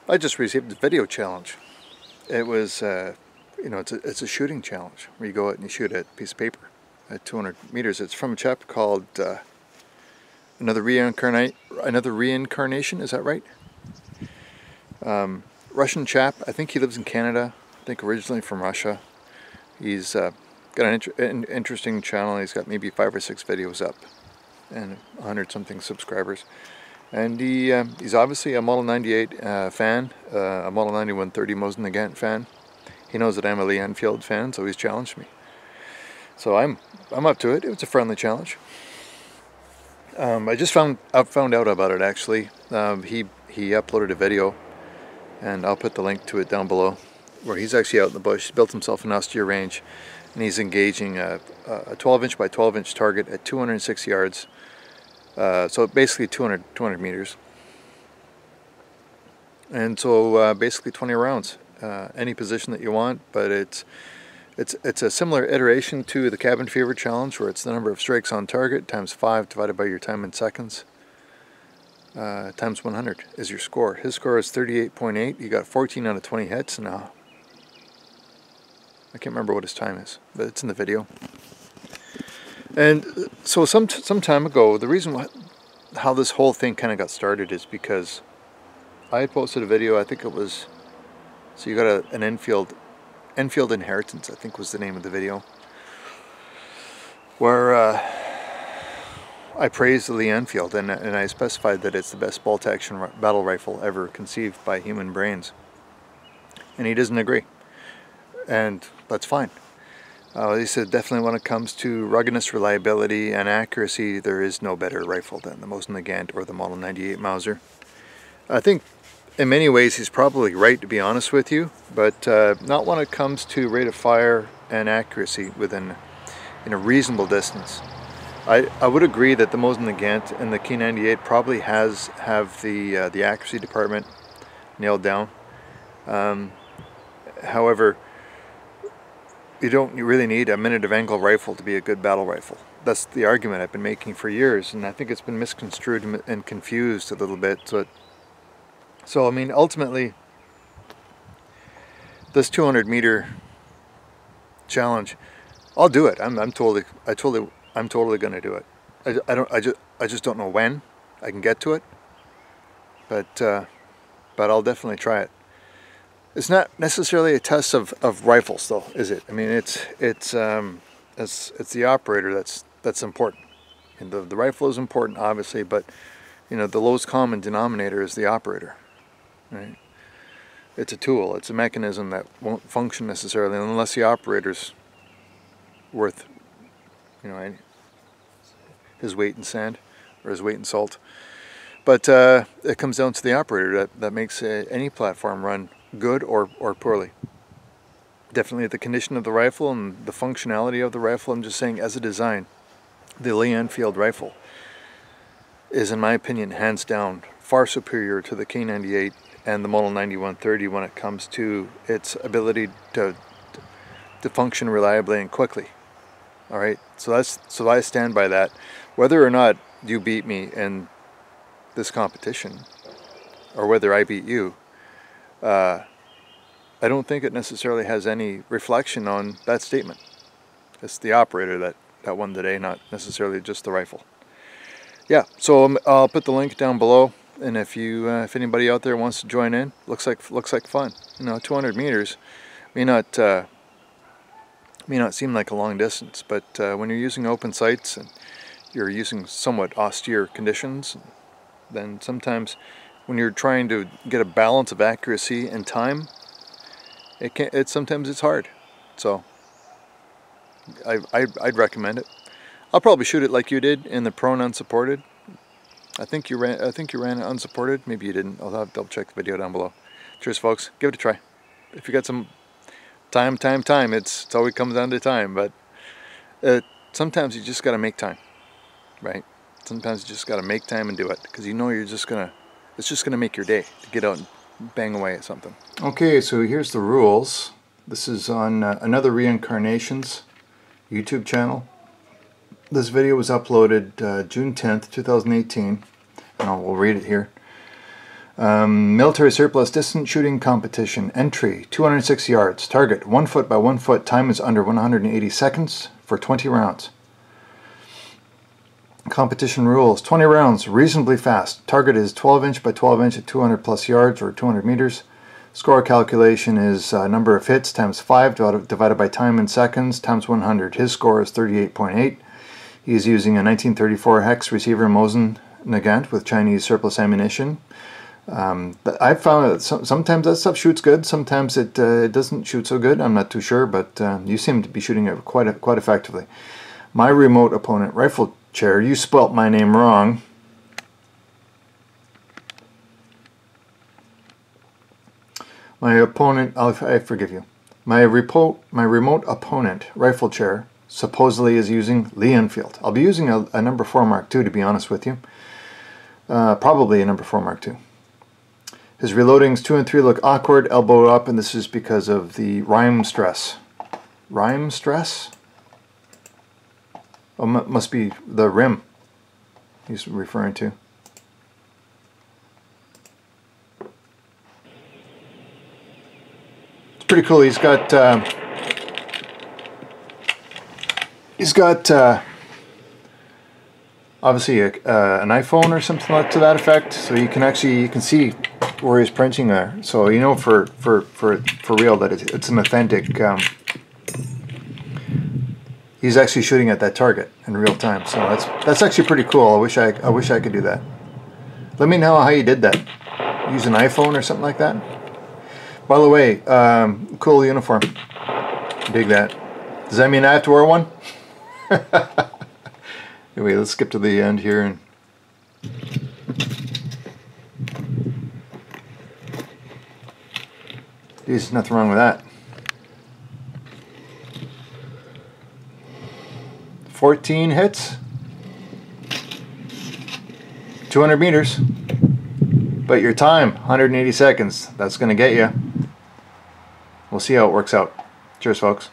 I just received a video challenge. It was, you know, it's a shooting challenge where you go out and you shoot a piece of paper at 200 meters. It's from a chap called AnotherReincarnation. Is that right? Russian chap. I think he lives in Canada. I think originally from Russia. He's got an interesting channel. He's got maybe 5 or 6 videos up and 100 something subscribers. And he's obviously a Model 98 fan, a Model 9130 Mosin Nagant fan. He knows that I'm a Enfield fan, so he's challenged me. So I'm up to it. It was a friendly challenge. I just found out about it actually. He uploaded a video, and I'll put the link to it down below, where he's actually out in the bush. He built himself an austere range, and he's engaging a 12-inch by 12-inch target at 206 yards. So basically 200 meters, and so basically 20 rounds, any position that you want. But it's a similar iteration to the cabin fever challenge, where it's the number of strikes on target times 5 divided by your time in seconds times 100 is your score. His score is 38.8. He got 14 out of 20 hits now. I can't remember what his time is, but it's in the video. And so some time ago, the reason how this whole thing kind of got started is because I had posted a video. I think it was, so you got an Enfield Inheritance, I think was the name of the video, where I praised the Enfield, and I specified that it's the best bolt-action battle rifle ever conceived by human brains. And he doesn't agree, and that's fine. He said definitely when it comes to ruggedness, reliability, and accuracy, there is no better rifle than the Mosin Nagant or the Model 98 Mauser. I think in many ways he's probably right, to be honest with you, but not when it comes to rate of fire and accuracy in a reasonable distance. I would agree that the Mosin Nagant and the K98 probably have the accuracy department nailed down. However, you don't really need a minute of angle rifle to be a good battle rifle. That's the argument I've been making for years, and I think it's been misconstrued and confused a little bit. So I mean, ultimately, this 200-meter challenge, I'll do it. I'm totally going to do it. I just don't know when I can get to it, but I'll definitely try it. It's not necessarily a test of rifles, though, is it? I mean, it's the operator that's important. And the rifle is important, obviously, but you know, the lowest common denominator is the operator, right? It's a tool. It's a mechanism that won't function necessarily unless the operator's worth, you know, his weight in sand or his weight in salt. But it comes down to the operator that makes any platform run good or poorly. Definitely the condition of the rifle and the functionality of the rifle. I'm just saying, as a design, the Enfield rifle is, in my opinion, hands down far superior to the K98 and the Model 9130 when it comes to its ability to function reliably and quickly. All right, so I stand by that. Whether or not you beat me in this competition, or whether I beat you, I don't think it necessarily has any reflection on that statement. It's the operator that won today, not necessarily just the rifle. Yeah, so I'll put the link down below, and if anybody out there wants to join in, looks like fun. You know, 200 meters may not seem like a long distance, but when you're using open sights and you're using somewhat austere conditions, then sometimes when you're trying to get a balance of accuracy and time, sometimes it's hard. So I'd recommend it. I'll probably shoot it like you did in the prone unsupported. I think you ran it unsupported. Maybe you didn't. I'll have to double check the video down below. Cheers, folks. Give it a try. If you got some time, it's always comes down to time. But sometimes you just got to make time, right? Sometimes you just got to make time and do it, because you know it's just gonna make your day to get out and bang away at something. Okay, so here's the rules. This is on AnotherReincarnation's YouTube channel. This video was uploaded June 10th, 2018, and we'll read it here. Military surplus distance shooting competition. Entry 206 yards. Target 1 foot by 1 foot. Time is under 180 seconds for 20 rounds. Competition rules. 20 rounds. Reasonably fast. Target is 12 inch by 12 inch at 200 plus yards or 200 meters. Score calculation is number of hits times 5 divided by time in seconds times 100. His score is 38.8. He's using a 1934 hex receiver Mosin Nagant with Chinese surplus ammunition. But I've found that sometimes that stuff shoots good, sometimes it doesn't shoot so good. I'm not too sure, but you seem to be shooting it quite effectively. My remote opponent rifle chair, you spelt my name wrong. My opponent, I forgive you. My remote opponent rifle chair supposedly is using Lee Enfield. I'll be using a number 4 Mark II, to be honest with you. Probably a number 4 Mark II. His reloadings 2 and 3 look awkward, elbow up, and this is because of the rime stress. Rime stress? Oh, must be the rim he's referring to. It's pretty cool. He's got obviously an iPhone or something like to that effect, so you can see where he's printing there. So you know for real that it's an authentic. He's actually shooting at that target in real time. So that's actually pretty cool. I wish I could do that. Let me know how you did that. Use an iPhone or something like that. By the way, cool uniform. Dig that. Does that mean I have to wear one? Anyway, let's skip to the end here and there's nothing wrong with that. 14 hits, 200 meters, but your time 180 seconds. That's going to get you. We'll see how it works out. Cheers, folks.